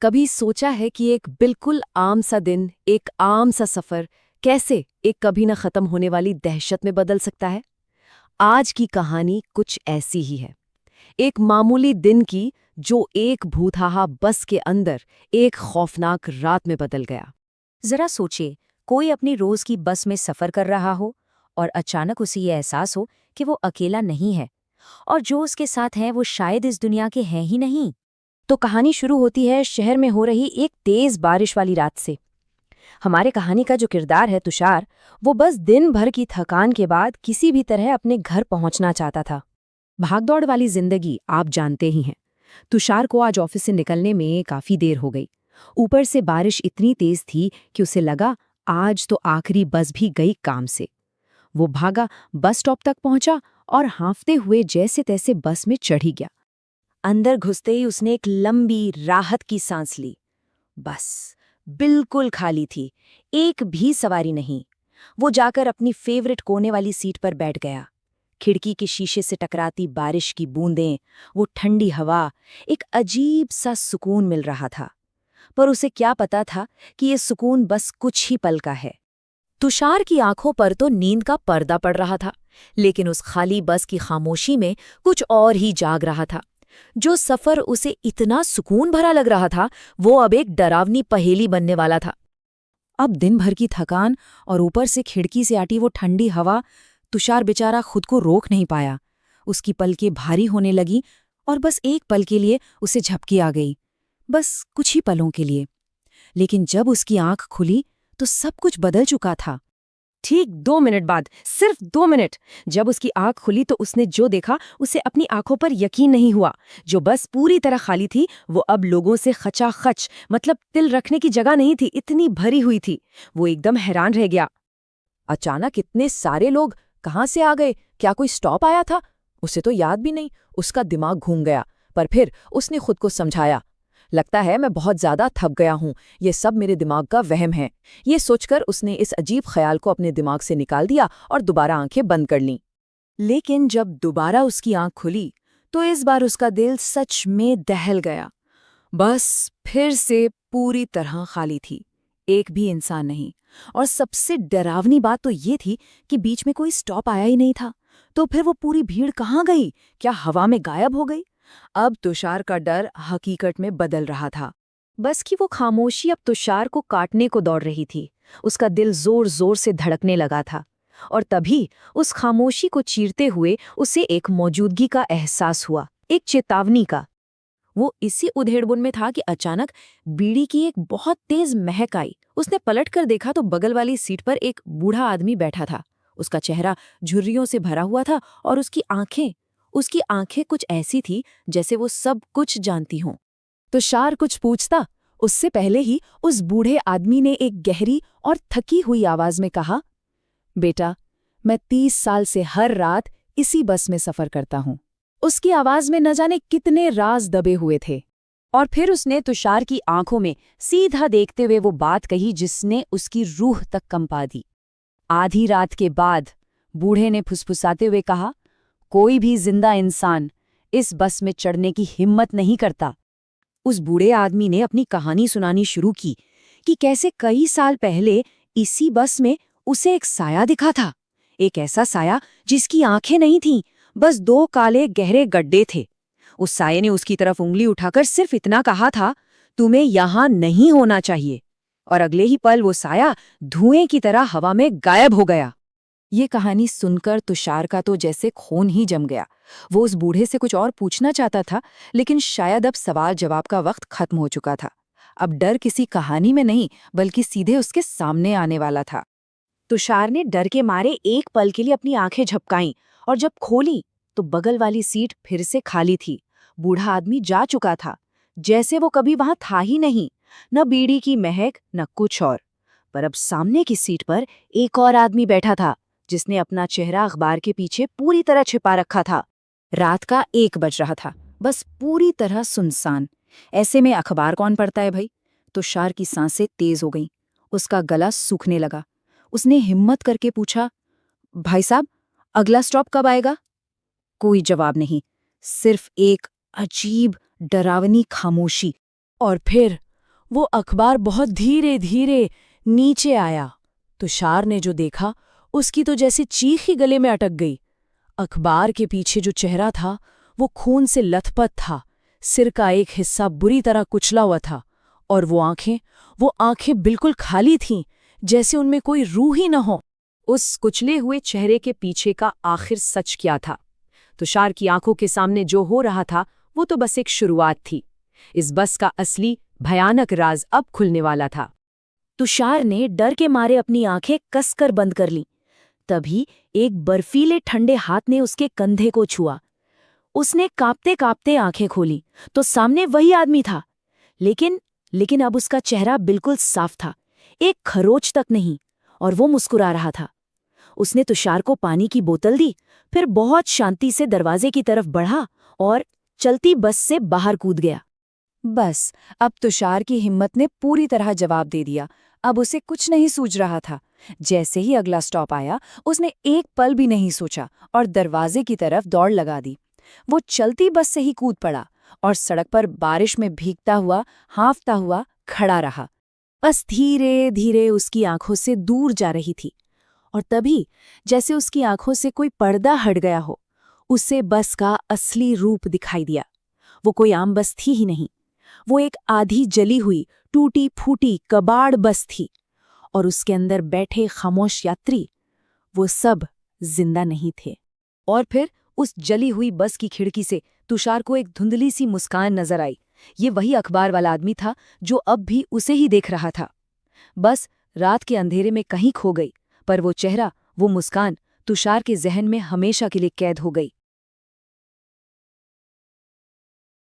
कभी सोचा है कि एक बिल्कुल आम सा दिन, एक आम सा सफर कैसे एक कभी न खत्म होने वाली दहशत में बदल सकता है? आज की कहानी कुछ ऐसी ही है। एक मामूली दिन की जो एक भूतहा बस के अंदर एक खौफनाक रात में बदल गया। जरा सोचिए, कोई अपनी रोज की बस में सफर कर रहा हो और अचानक उसे ये एहसास हो कि वो अकेला नहीं है और जो उसके साथ हैं वो शायद इस दुनिया के हैं ही नहीं। तो कहानी शुरू होती है शहर में हो रही एक तेज बारिश वाली रात से। हमारे कहानी का जो किरदार है तुषार, वो बस दिन भर की थकान के बाद किसी भी तरह अपने घर पहुंचना चाहता था। भागदौड़ वाली जिंदगी आप जानते ही हैं। तुषार को आज ऑफिस से निकलने में काफी देर हो गई। ऊपर से बारिश इतनी तेज थी कि उसे लगा आज तो आखिरी बस भी गई काम से। वो भागा, बस स्टॉप तक पहुंचा और हांफते हुए जैसे तैसे बस में चढ़ ही गया। अंदर घुसते ही उसने एक लंबी राहत की सांस ली। बस बिल्कुल खाली थी, एक भी सवारी नहीं। वो जाकर अपनी फेवरेट कोने वाली सीट पर बैठ गया। खिड़की के शीशे से टकराती बारिश की बूंदें, वो ठंडी हवा, एक अजीब सा सुकून मिल रहा था। पर उसे क्या पता था कि ये सुकून बस कुछ ही पल का है। तुषार की आंखों पर तो नींद का पर्दा पड़ रहा था, लेकिन उस खाली बस की खामोशी में कुछ और ही जाग रहा था। जो सफर उसे इतना सुकून भरा लग रहा था, वो अब एक डरावनी पहेली बनने वाला था। अब दिन भर की थकान और ऊपर से खिड़की से आती वो ठंडी हवा, तुषार बेचारा खुद को रोक नहीं पाया। उसकी पलकें भारी होने लगी और बस एक पल के लिए उसे झपकी आ गई, बस कुछ ही पलों के लिए। लेकिन जब उसकी आंख खुली तो सब कुछ बदल चुका था। ठीक 2 मिनट बाद, सिर्फ 2 मिनट, जब उसकी आंख खुली तो उसने जो देखा उसे अपनी आंखों पर यकीन नहीं हुआ। जो बस पूरी तरह खाली थी, वो अब लोगों से खचाखच, मतलब तिल रखने की जगह नहीं थी, इतनी भरी हुई थी। वो एकदम हैरान रह गया। अचानक इतने सारे लोग कहाँ से आ गए? क्या कोई स्टॉप आया था? उसे तो याद भी नहीं। उसका दिमाग घूम गया, पर फिर उसने खुद को समझाया, लगता है मैं बहुत ज्यादा थक गया हूँ, ये सब मेरे दिमाग का वहम है। ये सोचकर उसने इस अजीब ख्याल को अपने दिमाग से निकाल दिया और दोबारा आंखें बंद कर लीं। लेकिन जब दोबारा उसकी आंख खुली तो इस बार उसका दिल सच में दहल गया। बस फिर से पूरी तरह खाली थी, एक भी इंसान नहीं। और सबसे डरावनी बात तो ये थी कि बीच में कोई स्टॉप आया ही नहीं था। तो फिर वो पूरी भीड़ कहाँ गई? क्या हवा में गायब हो गई? अब तुषार का डर हकीकत में बदल रहा था। बस की वो खामोशी अब तुषार को काटने को दौड़ रही थी। उसका दिल जोर जोर से धड़कने लगा था। और तभी उस खामोशी को चीरते हुए उसे एक मौजूदगी का एहसास हुआ, एक चेतावनी का। वो इसी उधेड़बुन में था कि अचानक बीड़ी की एक बहुत तेज महक आई। उसने पलटकर देखा तो बगल वाली सीट पर एक बूढ़ा आदमी बैठा था। उसका चेहरा झुर्रियों से भरा हुआ था और उसकी आंखें कुछ ऐसी थी जैसे वो सब कुछ जानती हों। तुषार कुछ पूछता उससे पहले ही उस बूढ़े आदमी ने एक गहरी और थकी हुई आवाज में कहा, बेटा, मैं 30 साल से हर रात इसी बस में सफर करता हूं। उसकी आवाज में न जाने कितने राज दबे हुए थे। और फिर उसने तुषार की आंखों में सीधा देखते हुए वो बात कही जिसने उसकी रूह तक कंपा दी। आधी रात के बाद बूढ़े ने फुसफुसाते हुए कहा, कोई भी जिंदा इंसान इस बस में चढ़ने की हिम्मत नहीं करता। उस बूढ़े आदमी ने अपनी कहानी सुनानी शुरू की कि कैसे कई साल पहले इसी बस में उसे एक साया दिखा था। एक ऐसा साया जिसकी आंखें नहीं थीं, बस 2 काले गहरे गड्ढे थे। उस साये ने उसकी तरफ उंगली उठाकर सिर्फ इतना कहा था, तुम्हें यहां नहीं होना चाहिए। और अगले ही पल वो साया धुएं की तरह हवा में गायब हो गया। ये कहानी सुनकर तुषार का तो जैसे खून ही जम गया। वो उस बूढ़े से कुछ और पूछना चाहता था, लेकिन शायद अब सवाल जवाब का वक्त खत्म हो चुका था। अब डर किसी कहानी में नहीं, बल्कि सीधे उसके सामने आने वाला था। तुषार ने डर के मारे एक पल के लिए अपनी आंखें झपकाईं और जब खोली तो बगल वाली सीट फिर से खाली थी। बूढ़ा आदमी जा चुका था, जैसे वो कभी वहां था ही नहीं। न बीड़ी की महक, न कुछ और। पर अब सामने की सीट पर एक और आदमी बैठा था, जिसने अपना चेहरा अखबार के पीछे पूरी तरह छिपा रखा था। रात का 1 बज रहा था, बस पूरी तरह सुनसान। ऐसे में अखबार कौन पढ़ता है भाई? तुषार की सांसें तेज हो गईं। उसका गला सूखने लगा। उसने हिम्मत करके पूछा, भाई साहब, अगला स्टॉप कब आएगा? कोई जवाब नहीं, सिर्फ एक अजीब डरावनी खामोशी। और फिर वो अखबार बहुत धीरे धीरे नीचे आया। तुषार ने जो देखा उसकी तो जैसे चीख ही गले में अटक गई। अखबार के पीछे जो चेहरा था वो खून से लथपथ था, सिर का एक हिस्सा बुरी तरह कुचला हुआ था, और वो आंखें बिल्कुल खाली थीं, जैसे उनमें कोई रूह ही न हो। उस कुचले हुए चेहरे के पीछे का आखिर सच क्या था? तुषार की आंखों के सामने जो हो रहा था वो तो बस एक शुरुआत थी। इस बस का असली भयानक राज अब खुलने वाला था। तुषार ने डर के मारे अपनी आंखें कसकर बंद कर लीं। तभी एक बर्फीले ठंडे हाथ ने उसके कंधे को छुआ। उसने कांपते कांपते आंखें खोली तो सामने वही आदमी था, लेकिन अब उसका चेहरा बिल्कुल साफ था, एक खरोच तक नहीं, और वो मुस्कुरा रहा था। उसने तुषार को पानी की बोतल दी, फिर बहुत शांति से दरवाजे की तरफ बढ़ा और चलती बस से बाहर कूद गया। बस अब तुषार की हिम्मत ने पूरी तरह जवाब दे दिया। अब उसे कुछ नहीं सूझ रहा था। जैसे ही अगला स्टॉप आया उसने एक पल भी नहीं सोचा और दरवाजे की तरफ दौड़ लगा दी। वो चलती बस से ही कूद पड़ा और सड़क पर बारिश में भीगता हुआ, हांफता हुआ खड़ा रहा। बस धीरे धीरे उसकी आंखों से दूर जा रही थी, और तभी जैसे उसकी आंखों से कोई पर्दा हट गया हो, उसे बस का असली रूप दिखाई दिया। वो कोई आम बस थी ही नहीं, वो एक आधी जली हुई, टूटी फूटी कबाड़ बस थी, और उसके अंदर बैठे खामोश यात्री वो सब जिंदा नहीं थे। और फिर उस जली हुई बस की खिड़की से तुषार को एक धुंधली सी मुस्कान नजर आई। ये वही अखबार वाला आदमी था जो अब भी उसे ही देख रहा था। बस रात के अंधेरे में कहीं खो गई, पर वो चेहरा, वो मुस्कान तुषार के जहन में हमेशा के लिए कैद हो गई।